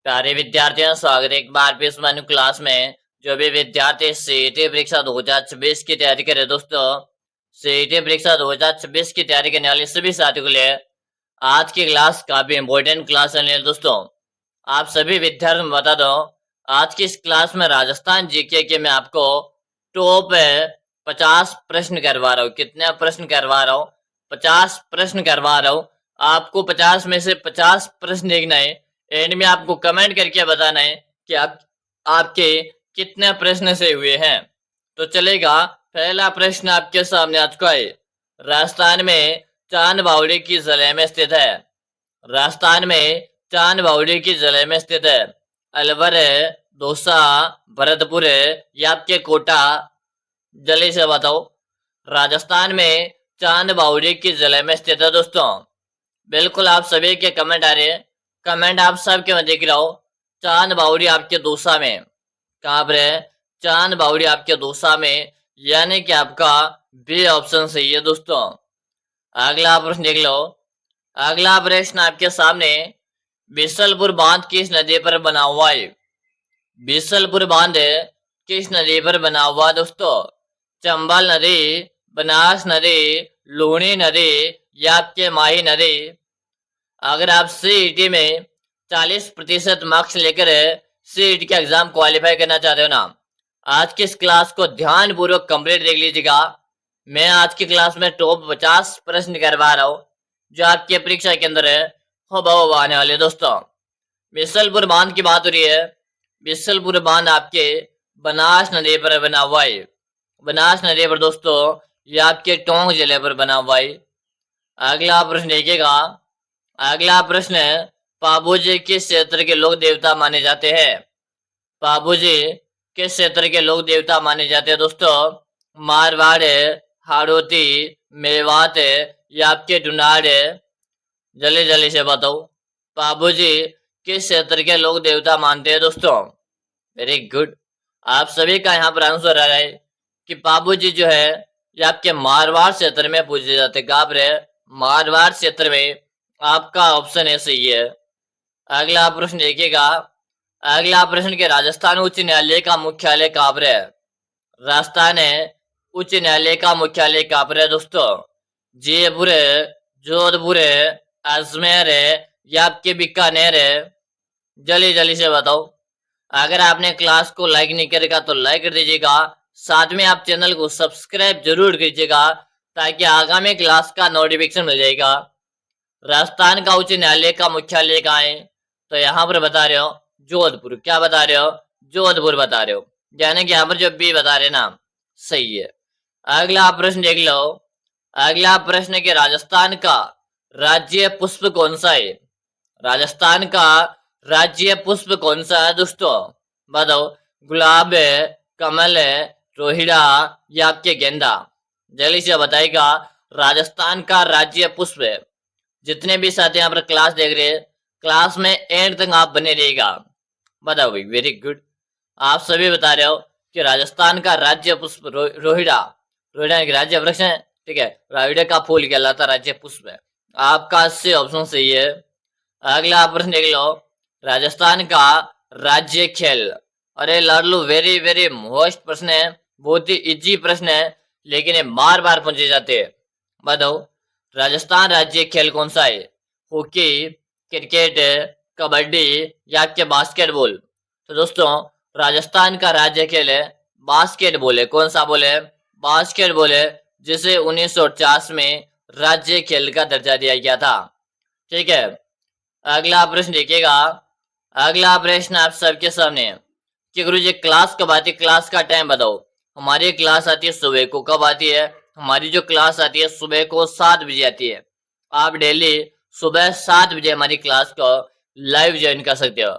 प्यारे विद्यार्थियों, स्वागत है एक बार फिर इस मनु क्लास में। जो भी विद्यार्थी सीईटी परीक्षा 2026 की तैयारी करे दोस्तों, सीईटी परीक्षा 2026 की तैयारी करने वाले सभी साथियों के लिए आज की क्लास काफी इंपॉर्टेंट क्लास है दोस्तों। आप सभी विद्यार्थियों को बता दो, आज की इस क्लास में राजस्थान जीके के मैं आपको टॉप 50 प्रश्न करवा रहा हूँ। कितने प्रश्न करवा रहा हूँ? 50 प्रश्न करवा रहा हूँ। आपको 50 में से 50 प्रश्न देखना है। एंड में आपको कमेंट करके बताना है कि आपके कितने प्रश्न से हुए हैं। तो चलेगा, पहला प्रश्न आपके सामने आज का है। राजस्थान में चांद बावड़ी की जिले में स्थित है। राजस्थान में चांद बावड़ी की जिले में स्थित है। अलवर, दौसा, भरतपुर या आपके कोटा? जल्दी से बताओ। राजस्थान में चांद बावड़ी की जिले में स्थित है दोस्तों। बिल्कुल आप सभी के कमेंट आ रहे हैं। कमेंट आप सबके मैं देख रहा हूं। चांद बावड़ी आपके दौसा में। कहां पर है? चांद बावड़ी आपके दौसा में, यानी कि आपका बी ऑप्शन सही है दोस्तों। अगला प्रश्न देख लो। अगला प्रश्न आपके सामने, बिसलपुर बांध किस नदी पर बना हुआ है? बिसलपुर बांध किस नदी पर बना हुआ दोस्तों? चंबल नदी, बनास नदी, लूणी नदी या आपके माही नदी? अगर आप सीईटी में 40% मार्क्स लेकर सीईटी का एग्जाम क्वालिफाई करना चाहते हो ना, आज की इस क्लास को ध्यान पूर्वक कंप्लीट देख लीजिएगा। मैं आज की क्लास में टॉप 50 प्रश्न करवा रहा हूं, जो आपके परीक्षा के अंदर हो बहु आने वाले दोस्तों। बिसलपुर बांध की बात हो रही है। बिसलपुर बांध आपके बनास नदी पर बना हुआ है। बनास नदी पर दोस्तों, ये आपके टोंक जिले पर बना हुआ है। अगला प्रश्न देखिएगा। अगला प्रश्न है, पाबूजी किस क्षेत्र के लोक देवता माने जाते हैं? पाबूजी किस क्षेत्र के लोक देवता माने जाते हैं दोस्तों? मारवाड़, हाड़ौती, मेवात या आपके ढूंढाड़? जल्दी जल्दी से बताओ। पाबूजी किस क्षेत्र के लोक देवता मानते हैं दोस्तों? Very good. आप सभी का यहाँ पर आंसर आ रहा है कि पाबूजी जो है ये आपके मारवाड़ क्षेत्र में पूजे जाते हैं। कहां पर है? मारवाड़ क्षेत्र में। आपका ऑप्शन है सही है। अगला प्रश्न देखिएगा। अगला प्रश्न के राजस्थान उच्च न्यायालय का मुख्यालय कहां पर है? राजस्थान उच्च न्यायालय का मुख्यालय कहां पर है दोस्तों? जयपुर, जोधपुर, अजमेर या आपके बीकानेर? जल्दी जल्दी से बताओ। अगर आपने क्लास को लाइक नहीं करेगा तो लाइक कर दीजिएगा। साथ में आप चैनल को सब्सक्राइब जरूर कीजिएगा, ताकि आगामी क्लास का नोटिफिकेशन मिल जाएगा। राजस्थान का उच्च न्यायालय का मुख्यालय कहाँ है? तो यहाँ पर बता रहे हो जोधपुर। क्या बता रहे हो? जोधपुर बता रहे हो, यानी कि यहाँ पर जो बी बता रहे ना, सही है। अगला प्रश्न देख लो। अगला प्रश्न के राजस्थान का राज्य पुष्प कौन सा है? राजस्थान का राज्य पुष्प कौन सा है दोस्तों? बताओ। गुलाब, कमल, रोहिड़ा या आपके गेंदा? जल्दी से बताएगा। राजस्थान का राज्य पुष्प है। जितने भी साथी यहाँ पर क्लास देख रहे हैं, क्लास में एंड तक आप बने रहेगा। बताओ भाई। Very good. आप सभी बता रहे हो कि राजस्थान का राज्य पुष्प रोहिड़ा। रोहिड़ा एक राज्य वृक्ष है, ठीक है। रोहिड़ा का फूल कहलाता राज्य पुष्प है। आपका से ऑप्शन सही है। अगला प्रश्न देख लो। राजस्थान का राज्य खेल। अरे लाडलू, वेरी वेरी मोस्ट प्रश्न है। बहुत ही इजी प्रश्न है, लेकिन ये बार बार पूछे जाते हैं। बताओ, राजस्थान राज्य खेल कौन सा है? हॉकी, क्रिकेट, कबड्डी या के बास्केटबॉल? तो दोस्तों, राजस्थान का राज्य खेल है बास्केटबॉल है। कौन सा बोले? बास्केटबॉल है, जिसे 1950 में राज्य खेल का दर्जा दिया गया था। ठीक है। अगला प्रश्न देखिएगा। अगला प्रश्न आप सबके सामने है कि गुरु जी क्लास कब आती है? क्लास का टाइम बताओ। हमारी क्लास आती है सुबह को। कब आती है? हमारी जो क्लास आती है सुबह को 7 बजे आती है। आप डेली सुबह 7 बजे हमारी क्लास को लाइव ज्वाइन कर सकते हो।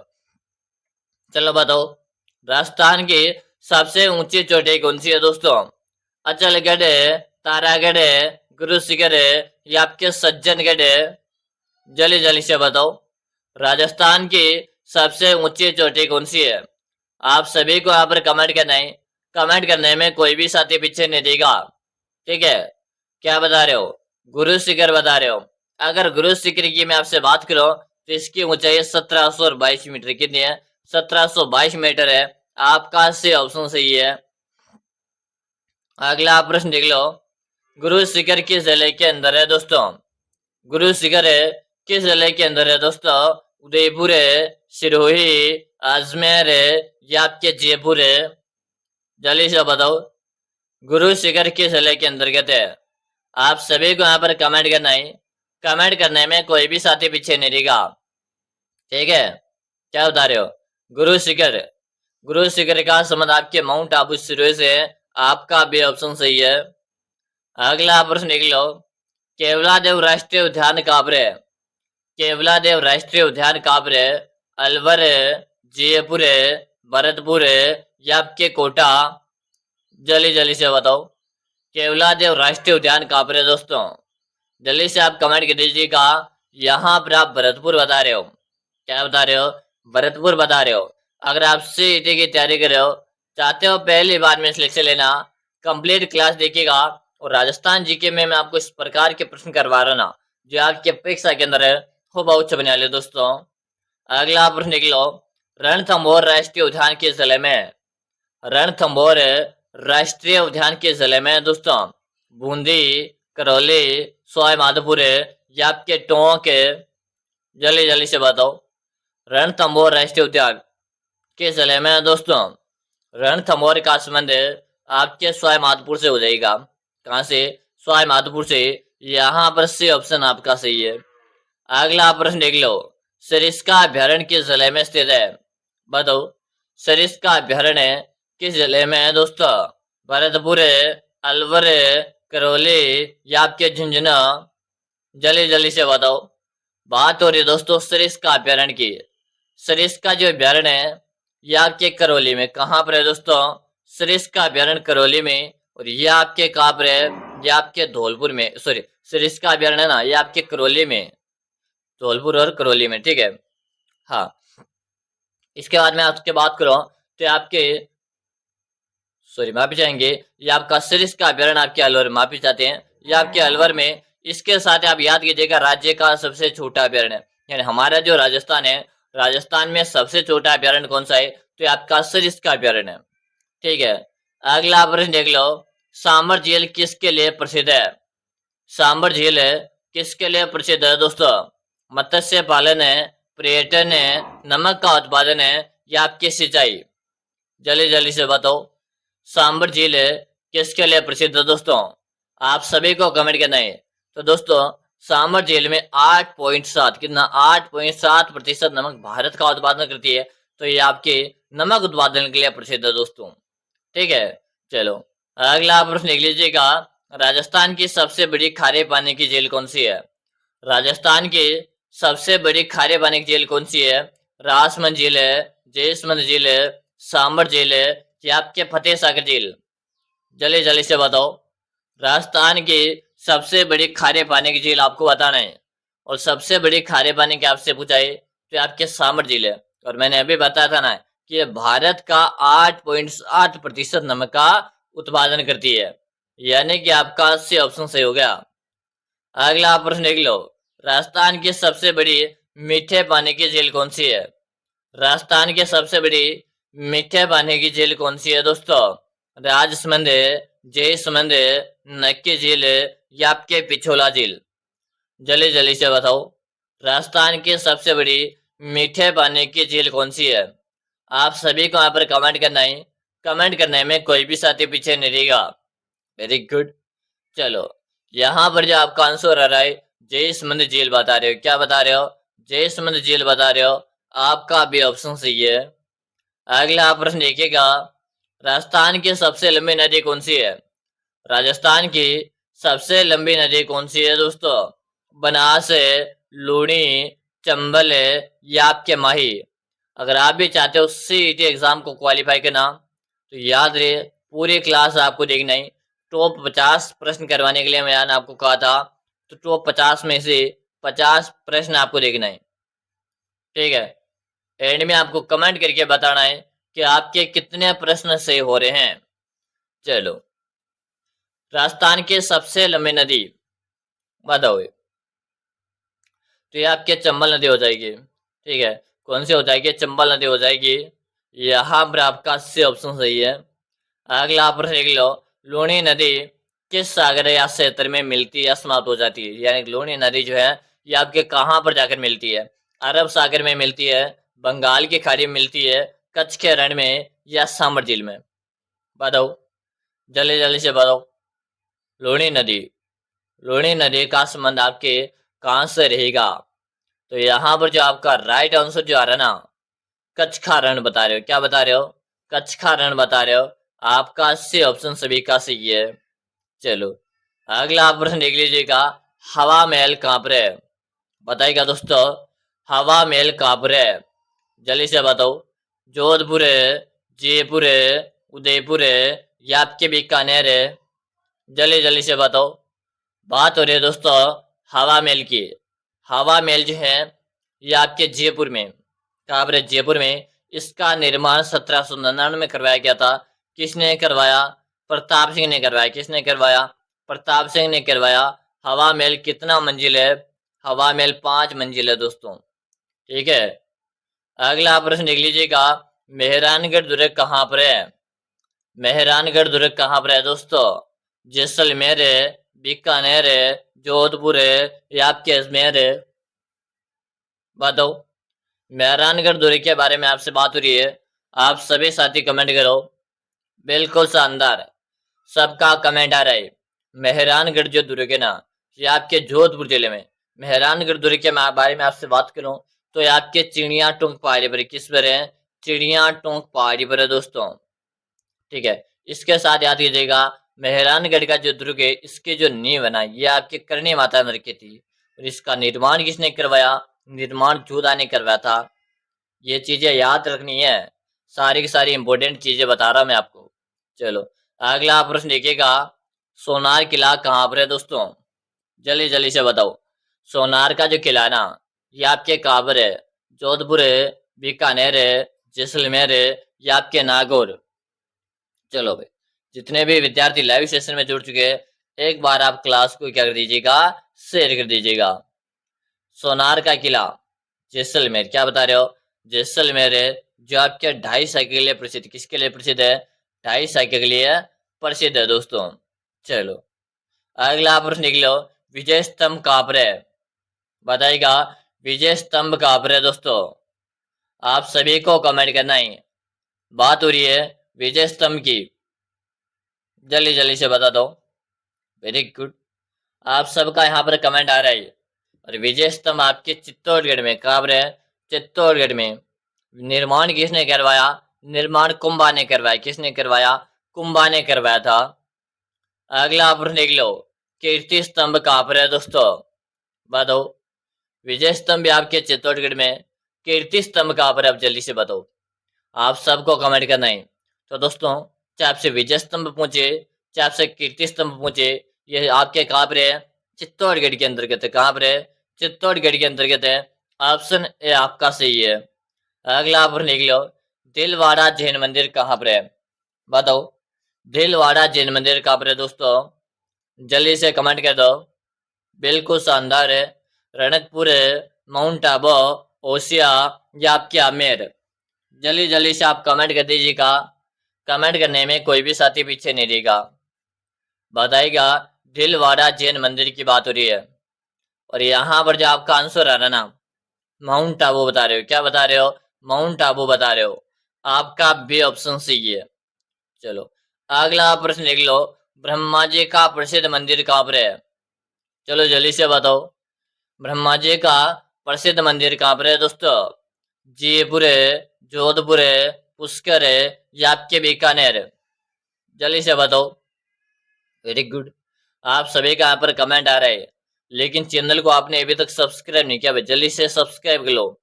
चलो बताओ, राजस्थान की सबसे ऊंची चोटी कौन सी है दोस्तों? अचलगढ़, तारागढ़, गुरु शिखर या आपके सज्जनगढ़? जल्दी जल्दी से बताओ। राजस्थान की सबसे ऊंची चोटी कौन सी है? आप सभी को यहाँ पर कमेंट करना है। कमेंट करने में कोई भी साथी पीछे नहीं देगा, ठीक है। क्या बता रहे हो? गुरु शिखर बता रहे हो। अगर गुरु शिखर की मैं आपसे बात करूं तो इसकी ऊंचाई 1722 मीटर। कितनी है? 1722 मीटर है। आपका से ऑप्शन सही है। अगला प्रश्न देख लो। गुरु शिखर किस जिले के अंदर है दोस्तों? गुरु शिखर किस जिले के अंदर है दोस्तों? उदयपुर है, सिरोही, अजमेर है या आपके जयपुर है? जल्दी से बताओ। गुरु शिखर किस जिले के अंतर्गत है? आप सभी को यहाँ पर कमेंट करना है। कमेंट करने में कोई भी साथी पीछे नहीं रहेगा। ठीक है, क्या बता रहे हो? गुरु शिखर। गुरु शिखर का संबंध आपके माउंट आबू सिरोही से है। आपका भी ऑप्शन सही है। अगला प्रश्न देख लो। केवलादेव राष्ट्रीय उद्यान कहाँ पर है? केवलादेव राष्ट्रीय उद्यान कहाँ पर है? अलवर है, जयपुर है, भरतपुर है या आपके कोटा? जल्दी जल्दी से बताओ। केवलादेव राष्ट्रीय उद्यान कहाँ पर है दोस्तों? जल्दी से आप कमेंट कर दीजिएगा। यहाँ पर आप भरतपुर बता रहे हो। क्या बता रहे हो? भरतपुर बता रहे हो। अगर आप सीईटी की तैयारी कर रहे हो, चाहते हो पहली बार में सिलेक्शन लेना, कंप्लीट क्लास देखिएगा। और राजस्थान जीके में मैं आपको इस प्रकार के प्रश्न करवा रहा ना, जो आपके परीक्षा के अंदर है हो बहुत छपने वाले दोस्तों। अगला प्रश्न देख लो। रणथंभौर राष्ट्रीय उद्यान किस जिले में है? रणथंभौर राष्ट्रीय उद्यान किस जिले में है दोस्तों? बूंदी, करौली, सवाई माधोपुर या आपके टोंक? जल्दी जल्दी से बताओ। रणथंभौर राष्ट्रीय उद्यान किस जिले में है दोस्तों? रणथंभौर का संबंध आपके सवाई माधोपुर से हो जाएगा। कहां से? सवाई माधोपुर से। यहाँ पर सी ऑप्शन आपका सही है। अगला प्रश्न देख लो। सरिस्का अभ्यारण्य किस जिले में स्थित है? बताओ। सरिस्का अभ्यारण्य किस जिले में है दोस्तों? भरतपुर, अलवर, करौली या आपके झुंझुनू? जल्दी जल्दी से बताओ। बात हो रही है दोस्तों सरिस्का अभ्यारण्य की। सरिस्का जो अभ्यारण्य है ये आपके करौली में। कहाँ पर है दोस्तों? सरिस्का अभ्यारण्य करौली में। और ये आपके कहाँ पर है? ये आपके धौलपुर में। सॉरी, सरिस्का अभ्यारण्य ना, ये आपके करौली में। धौलपुर और करौली में। ठीक है, हाँ। इसके बाद में आपके बात करो तो आपके सॉरी माफी चाहेंगे, ये आपका सरिस्का अभ्यारण्य आपके अलवर में। माफी चाहते हैं, ये आपके अलवर में। इसके साथ आप याद कीजिएगा राज्य का सबसे छोटा अभ्यारण्य, यानी हमारा जो राजस्थान है, राजस्थान में सबसे छोटा अभ्यारण्य कौन सा है? तो आपका सरिस्का अभ्यारण्य। ठीक है, अगला प्रश्न देख लो। सांबर झील किसके लिए प्रसिद्ध है? सांबर झील किसके लिए प्रसिद्ध है दोस्तों? मत्स्य पालन है, पर्यटन है, नमक का उत्पादन है या आपकी सिंचाई? जल्दी जल्दी से बताओ। सांबर झील किसके लिए प्रसिद्ध है दोस्तों? आप सभी को कमेंट करना है। तो दोस्तों सांबर झील में 8.7 कितना 8.7% नमक भारत का उत्पादन करती है। तो ये आपके नमक उत्पादन के लिए प्रसिद्ध है दोस्तों। ठीक है, चलो अगला प्रश्न देख लीजिएगा। राजस्थान की सबसे बड़ी खारे पानी की झील कौन सी है? राजस्थान की सबसे बड़ी खारे पानी की झील कौन सी है? राजमंद झील है, जयसमंद झील है, सांबर झील है या आपके फतेह सागर झील? जल्दी जल्दी से बताओ। राजस्थान की सबसे बड़ी खारे पानी की झील आपको बताना है। और सबसे बड़ी खारे पानी की आपसे पूछा है तो आपके सांबर झील है। और मैंने अभी बताया था ना कि भारत का 8.8% नमक का उत्पादन करती है, यानी कि आपका सी ऑप्शन सही हो गया। अगला प्रश्न देख लो। राजस्थान की सबसे बड़ी मीठे पानी की झील कौन सी है? राजस्थान की सबसे बड़ी मीठे पानी की झील कौन सी है दोस्तों? राजसमंद, जयसमंद, नक्की झील या आपके पिछोला झील? जल्दी जल्दी से बताओ। राजस्थान की सबसे बड़ी मीठे पानी की झील कौन सी है? आप सभी को यहाँ पर कमेंट करना है। कमेंट करने में कोई भी साथी पीछे नहीं रहेगा। Very good. चलो यहाँ पर जो आपका आंसर आ रहा है जयसमंद झील बता रहे हो। क्या बता रहे हो? जयसमंद झील बता रहे हो। आपका भी ऑप्शन सही है। अगला प्रश्न देखिएगा। राजस्थान की सबसे लंबी नदी कौन सी है? राजस्थान की सबसे लंबी नदी कौन सी है दोस्तों? बनास, लूनी, चंबल या आपके माही? अगर आप भी चाहते हो सीईटी एग्जाम को क्वालिफाई करना तो याद रहे पूरी क्लास आपको देखना है। टॉप 50 प्रश्न करवाने के लिए मैंने आपको कहा था, तो टॉप 50 में से 50 प्रश्न आपको देखना है। ठीक है, एंड में आपको कमेंट करके बताना है कि आपके कितने प्रश्न सही हो रहे हैं। चलो राजस्थान की सबसे लंबी नदी बताओ। तो ये आपके चंबल नदी हो जाएगी। ठीक है, कौन सी हो जाएगी? चंबल नदी हो जाएगी। यहाँ पर आपका सी ऑप्शन सही है। अगला प्रश्न देख लो, लूनी नदी किस सागर या क्षेत्र में मिलती है या समाप्त हो जाती है? यानी लूनी नदी जो है ये आपके कहाँ पर जाकर मिलती है? अरब सागर में मिलती है, बंगाल की खाड़ी में मिलती है, कच्छ के रण में, या सामर झील में? बताओ, जल्दी जल्दी से बताओ। लूनी नदी, लूनी नदी का संबंध आपके कहाँ से रहेगा? तो यहाँ पर जो आपका राइट आंसर जो आ रहा है ना, कच्छ का रण बता रहे हो। क्या बता रहे हो? कच्छ का रण बता रहे हो। आपका सी ऑप्शन सभी का सही है। चलो, अगला प्रश्न देख लीजिएगा, हवा महल कहाँ पर है? बताइएगा दोस्तों, हवा महल कहाँ पर है? जल्दी से बताओ। जोधपुर है, जयपुर है, उदयपुर है, या आपके बीकानेर है? जल्दी जल्दी से बताओ। बात हो रही है दोस्तों हवा महल की। हवा महल जो है ये आपके जयपुर में, कहाँ पर है? जयपुर में। इसका निर्माण 1799 में करवाया गया था। किसने करवाया? प्रताप सिंह ने करवाया। किसने करवाया? प्रताप सिंह ने करवाया। हवा महल कितना मंजिल है? हवा महल 5 मंजिल है दोस्तों। ठीक है, अगला प्रश्न देख लीजिएगा, मेहरानगढ़ दुर्ग कहाँ पर है? मेहरानगढ़ दुर्ग कहाँ पर है दोस्तों? जैसलमेर है, बीकानेर है, जोधपुर है, या आपके अजमेर है? बताओ। मेहरानगढ़ दुर्ग के बारे में आपसे बात हो रही है। आप सभी साथी कमेंट करो। बिल्कुल शानदार, सबका कमेंट आ रहा है। मेहरानगढ़ जो दुर्ग है ना, ये आपके जोधपुर जिले में। मेहरानगढ़ दुर्ग के बारे में आपसे बात करूं तो ये आपके चिड़िया टोंक पहाड़ी पर है। किस पर है? चिड़िया टोंक पहाड़ी पर है दोस्तों। ठीक है, इसके साथ याद कीजिएगा, मेहरानगढ़ का जो दुर्ग है इसके जो नींव है ना ये आपके करणी माता ने रखी थी। और इसका निर्माण किसने करवाया? निर्माण जोधा ने करवाया था। ये चीजें याद रखनी है, सारी की सारी इंपॉर्टेंट चीजें बता रहा मैं आपको। चलो, अगला प्रश्न देखिएगा, सोनार किला कहाँ पर है दोस्तों? जल्दी जल्दी से बताओ। सोनार का जो किला है ना ये आपके कहाँ पर है? जोधपुर है, बीकानेर है, जैसलमेर है, या आपके नागौर? चलो भाई, जितने भी विद्यार्थी लाइव सेशन में जुड़ चुके हैं एक बार आप क्लास को क्या कर दीजिएगा? शेयर कर दीजिएगा। सोनार का किला जैसलमेर, क्या बता रहे हो? जैसलमेर है, जो आपके 2.5 के लिए प्रसिद्ध। किसके लिए प्रसिद्ध है? 2.5 के लिए प्रसिद्ध है दोस्तों। चलो, अगला प्रश्न देख लो, विजय स्तंभ कहाँ पर है? बताइएगा, विजय स्तंभ कहाँ पर है दोस्तों? आप सभी को कमेंट करना है। बात हो रही है विजय स्तंभ की। जल्दी जल्दी से बता दो। वेरी गुड, आप सबका यहाँ पर कमेंट आ रहा है। और विजय स्तंभ आपके चित्तौड़गढ़ में, कहाँ पर है? चित्तौड़गढ़ में। निर्माण किसने करवाया? निर्माण कुंभा ने करवाया। किसने करवाया? कुंभा ने करवाया था। अगला प्रश्न देख लो, कीर्ति स्तंभ कहाँ पर है दोस्तों? बताओ। विजय स्तंभ आपके चित्तौड़गढ़ में, कीर्ति स्तंभ कहाँ पर है? आप जल्दी से बताओ। आप सबको कमेंट करना है। तो दोस्तों, चाहे आपसे विजय स्तंभ पूछे, चाहे आपसे कीर्ति स्तंभ पूछे, ये आपके कहाँ पर है? चित्तौड़गढ़ के अंतर्गत है। कहाँ पर है? चित्तौड़गढ़ के अंतर्गत है। ऑप्शन ए आपका सही है। अगला प्रश्न देख लो, दिलवाड़ा जैन मंदिर कहाँ पर है? बताओ। दिलवाड़ा जैन मंदिर कहाँ पर है दोस्तों? जल्दी से कमेंट कर दो। बिल्कुल शानदार है। रणकपुर है, माउंट आबू, ओसिया, या आपके आमेर? जल्दी जल्दी से आप कमेंट कर दीजिएगा। कमेंट करने में कोई भी साथी पीछे नहीं रहेगा। बताइएगा, दिलवाड़ा जैन मंदिर की बात हो रही है। और यहाँ पर जो आपका आंसर आ रहा ना, माउंट आबू बता रहे हो। क्या बता रहे हो? माउंट आबू बता रहे हो। आपका बी ऑप्शन सही है। चलो, अगला प्रश्न देख लो, ब्रह्मा जी का प्रसिद्ध मंदिर कहाँ पर है? चलो जल्दी से बताओ। ब्रह्मा जी का प्रसिद्ध मंदिर कहाँ पर है दोस्तों? जयपुर है, जोधपुर है, पुष्कर है, या आपके बीकानेर? जल्दी से बताओ। वेरी गुड, आप सभी का यहाँ पर कमेंट आ रहा है। लेकिन चैनल को आपने अभी तक सब्सक्राइब नहीं किया भाई, जल्दी से सब्सक्राइब कर लो।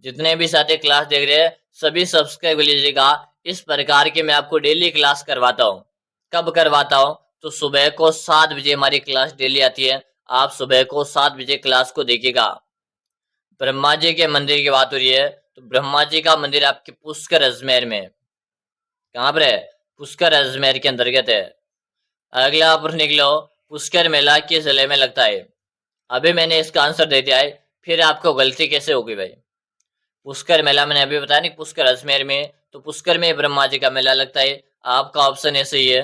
जितने भी साथी क्लास देख रहे हैं सभी सब्सक्राइब कर लीजिएगा। इस प्रकार की मैं आपको डेली क्लास करवाता हूँ। कब करवाता हूँ? तो सुबह को 7 बजे हमारी क्लास डेली आती है। आप सुबह को 7 बजे क्लास को देखिएगा। ब्रह्मा जी के मंदिर की बात हो रही है, तो ब्रह्मा जी का मंदिर आपके पुष्कर अजमेर में। कहाँ पर है? पुष्कर अजमेर के अंतर्गत है। अगला प्रश्न निकलो, पुष्कर मेला किस जिले में लगता है? अभी मैंने इसका आंसर दे दिया है, फिर आपको गलती कैसे होगी भाई? पुष्कर मेला मैंने अभी बताया नहीं, पुष्कर अजमेर में, तो पुष्कर में ब्रह्मा जी का मेला लगता है। आपका ऑप्शन ऐसे ही है।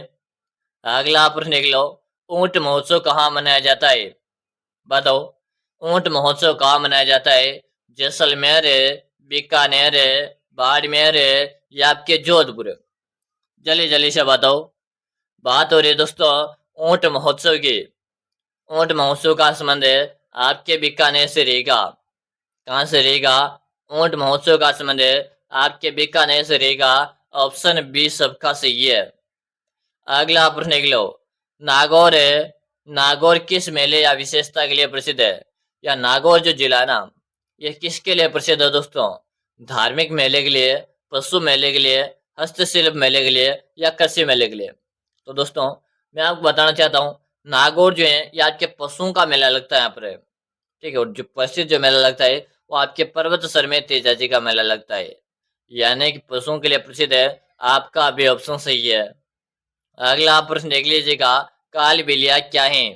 अगला प्रश्न देख लो, ऊंट महोत्सव कहाँ मनाया जाता है? बताओ, ऊंट महोत्सव कहाँ मनाया जाता है? जैसलमेर है, बीकानेर है, बाड़मेर है, या आपके जोधपुर? जल्दी जल्दी से बताओ। बात हो रही है दोस्तों ऊंट महोत्सव की। ऊंट महोत्सव का संबंध है आपके बीकानेर से रहेगा। कहाँ से रहेगा? ऊंट महोत्सव का संबंध है आपके बीकानेर से रहेगा। ऑप्शन बी सबका सही है। अगला प्रश्न देख लो, नागौर है, नागौर किस मेले या विशेषता के लिए प्रसिद्ध है? या नागौर जो जिला है ना, ये किसके लिए प्रसिद्ध है दोस्तों? धार्मिक मेले के लिए, पशु मेले के लिए, हस्तशिल्प मेले के लिए, या कृषि मेले के लिए? तो दोस्तों मैं आपको बताना चाहता हूँ, नागौर जो है ये आपके पशुओं का मेला लगता है यहाँ पर। ठीक है, और जो प्रसिद्ध जो मेला लगता है वो आपके पर्वत सर में तेजाजी का मेला लगता है, यानी कि पशुओं के लिए प्रसिद्ध है। आपका भी ऑप्शन सही है। अगला प्रश्न देख लीजिएगा, कालबेलिया क्या है?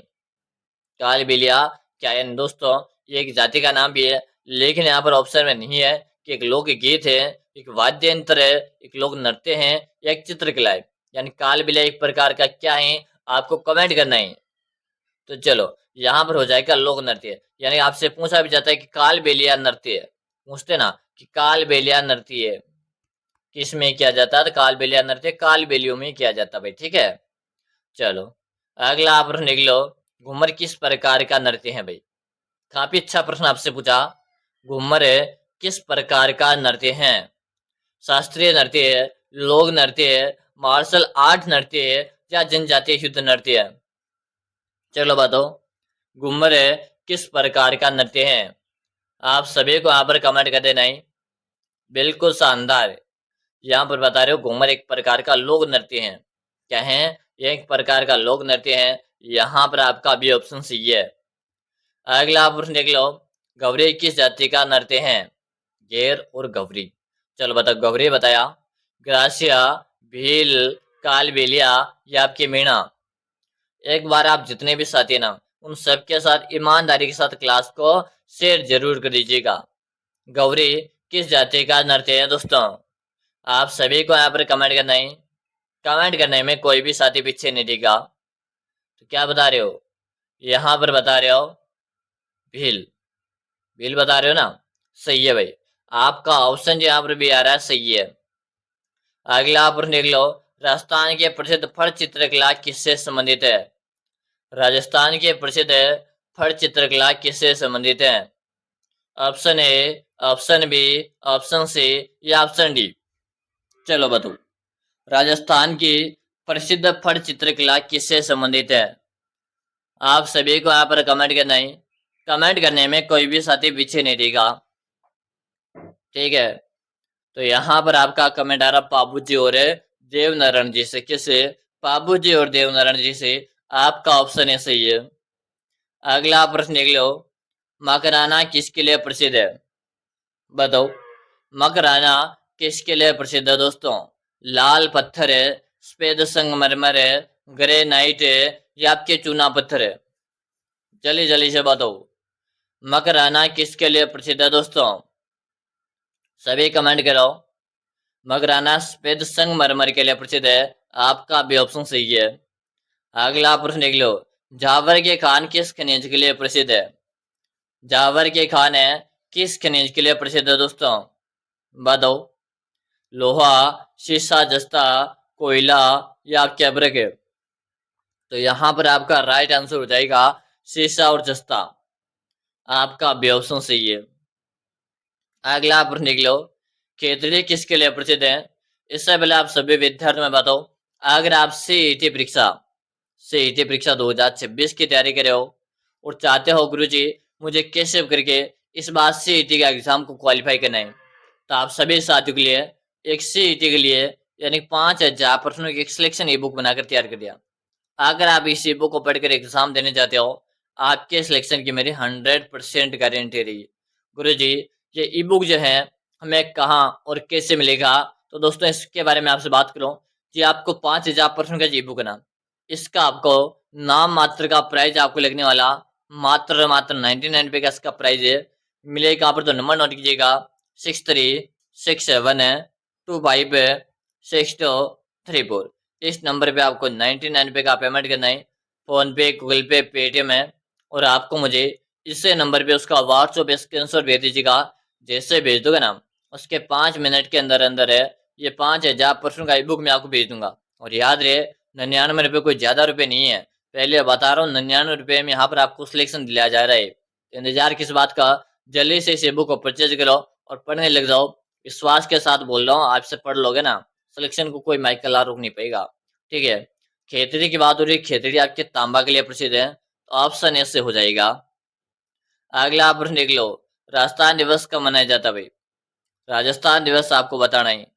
कालबेलिया क्या है दोस्तों? ये एक जाति का नाम भी है, लेकिन यहाँ पर ऑप्शन में नहीं है कि एक लोकगीत है, एक वाद्य यंत्र है, एक लोक नृत्य है, या एक चित्रकला है। यानी कालबेलिया एक प्रकार का क्या है, आपको कमेंट करना है। तो चलो यहाँ पर हो जाएगा लोक नृत्य। यानी आपसे पूछा भी जाता है कि कालबेलिया नृत्य, पूछते ना कि कालबेलिया नृत्य किस में किया जाता है, तो कालबेलिया नृत्य कालबेलियों में किया जाता है भाई। ठीक है, चलो अगला प्रश्न देख लो, घूमर किस प्रकार का नृत्य है भाई? काफी अच्छा प्रश्न आपसे पूछा। घूमर किस प्रकार का नृत्य है? शास्त्रीय नृत्य है, लोक नृत्य है, मार्शल आर्ट नृत्य है, या जनजातीय युद्ध नृत्य है? चलो बताओ, घूमर किस प्रकार का नृत्य है? आप सभी को यहाँ पर कमेंट कर देना ही। बिल्कुल शानदार, यहाँ पर बता रहे हो घूमर एक प्रकार का लोक नृत्य है। क्या है? यह एक प्रकार का लोक नृत्य है। यहाँ पर आपका भी ऑप्शन सही है। अगला प्रश्न देख लो, गौरी किस जाति का नृत्य है? गेर और गौरी। चलो बताओ, गौरी बताया, ग्रासिया, भील, कालबेलिया, या आपकी मीणा? एक बार आप जितने भी साथी ना उन सबके साथ ईमानदारी के साथ क्लास को शेयर जरूर कर दीजिएगा। गौरी किस जाति का नृत्य है दोस्तों? आप सभी को यहाँ पर कमेंट करना है। कमेंट करने में कोई भी साथी पीछे नहीं दिखेगा। तो क्या बता रहे हो? यहाँ पर बता रहे हो भील। भील बता रहे हो ना? सही है भाई, आपका ऑप्शन जो यहाँ पर भी आ रहा है सही है। अगला प्रश्न देख लो, राजस्थान के प्रसिद्ध फल चित्रकला किससे संबंधित है? राजस्थान के प्रसिद्ध फल चित्रकला किससे संबंधित है? Option A, option B, option C, या ऑप्शन डी? चलो बताओ, राजस्थान की प्रसिद्ध फल चित्रकला किससे संबंधित है? आप सभी को यहाँ पर कमेंट करना है। कमेंट करने में कोई भी साथी पीछे नहीं रहेगा। ठीक है, तो यहाँ पर आपका कमेंट आ रहा बाबू जी और देवनारायण जी से। किससे? बाबू जी और देवनारायण जी से। आपका ऑप्शन है सही है। अगला प्रश्न देख लो, मकराना किसके लिए प्रसिद्ध है? बताओ, मकराना किसके लिए प्रसिद्ध है दोस्तों? लाल पत्थर है, सफेद संगमरमर है, ग्रेनाइट है, या आपके चूना पत्थर है? जल्दी जल्दी से बताओ, मकराना किसके लिए प्रसिद्ध है दोस्तों? सभी कमेंट करो। मकराना सफेद संगमरमर के लिए प्रसिद्ध है। आपका भी ऑप्शन सही है। अगला प्रश्न देख लो, जावर के खान किस खनिज के लिए प्रसिद्ध है? जावर के खान है किस खनिज के लिए प्रसिद्ध है दोस्तों? बताओ, लोहा, शीशा, जस्ता, कोयला, या आपके अब्रक? तो यहाँ पर आपका राइट आंसर हो जाएगा शीशा और जस्ता। आपका भी ऑप्शन सही है। अगला प्रश्न देख लो, खेतड़ी किसके लिए प्रसिद्ध है? इससे पहले आप सभी विद्यार्थियों में बताओ, अगर आप सीईटी परीक्षा 2026 की तैयारी कर रहे हो और चाहते हो गुरुजी मुझे कैसे करके इस बार सीईटी का एग्जाम को क्वालिफाई करना है, तो आप सभी साथियों के लिए एक सीईटी के लिए यानी 5000 प्रश्नों की एक सिलेक्शन ई बुक बनाकर तैयार कर दिया। अगर आप इस ई बुक को पढ़कर एग्जाम देने जाते हो, आपके सिलेक्शन की मेरी 100% गारंटी रही। गुरुजी ये ई बुक जो है हमें कहाँ और कैसे मिलेगा? तो दोस्तों इसके बारे में आपसे बात करूं कि आपको 5000 प्रश्नों का ई बुक ना, इसका आपको नाम मात्र का प्राइस आपको लगने वाला मात्र 99 रुपए का इसका प्राइस है। मिलेगा कहाँ पर, तो नंबर नोट कीजिएगा 6367256234। इस नंबर पे आपको 99 रुपये का पेमेंट करना है। फोन पे, गूगल पे, पेटीएम है। और आपको मुझे इसी नंबर पे उसका व्हाट्सएप पे स्क्रीनशॉट भेज दीजिएगा। जैसे भेज दोगे ना, उसके 5 मिनट के अंदर अंदर है ये 5000% का ई बुक मैं आपको भेज दूंगा। और याद रहे, 99 रुपये कोई ज्यादा रुपये नहीं है, पहले बता रहा हूँ 99 रुपये में यहाँ पर आपको सिलेक्शन दिलाया जा रहा है। तो इंतजार किस बात का, जल्दी से इस बुक को परचेज करो और पढ़ने लग जाओ। विश्वास के साथ बोल रहा हूँ, आपसे पढ़ लोगे ना, सिलेक्शन को कोई माइकल रोक नहीं पाएगा। ठीक है। खेतड़ी की बात हो रही है, खेतड़ी आपके तांबा के लिए प्रसिद्ध है, तो ऑप्शन ए से हो जाएगा। अगला आप प्रश्न देख लो, राजस्थान दिवस कब मनाया जाता है भाई। राजस्थान दिवस आपको बताना है।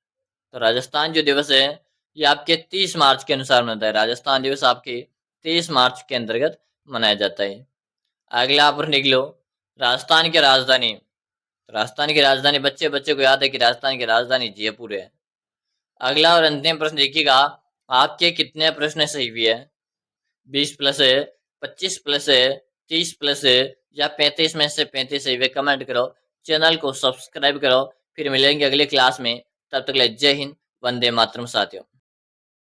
तो राजस्थान जो दिवस है ये आपके 30 मार्च के अनुसार मनता है। राजस्थान दिवस आपके 30 मार्च के अंतर्गत मनाया जाता है। अगला आप प्रश्न देख लो, राजस्थान की राजधानी। तो राजस्थान की राजधानी, बच्चे बच्चे को याद है कि राजस्थान की राजधानी जयपुर है। अगला और अंतिम प्रश्न देखिएगा, आपके कितने प्रश्न सही हुए हैं। 20 प्लस है, 25 प्लस है, 30 प्लस है, या 35 में से 35 सही हुए, कमेंट करो। चैनल को सब्सक्राइब करो। फिर मिलेंगे अगले क्लास में, तब तक के लिए जय हिंद, वंदे मातरम साथियों।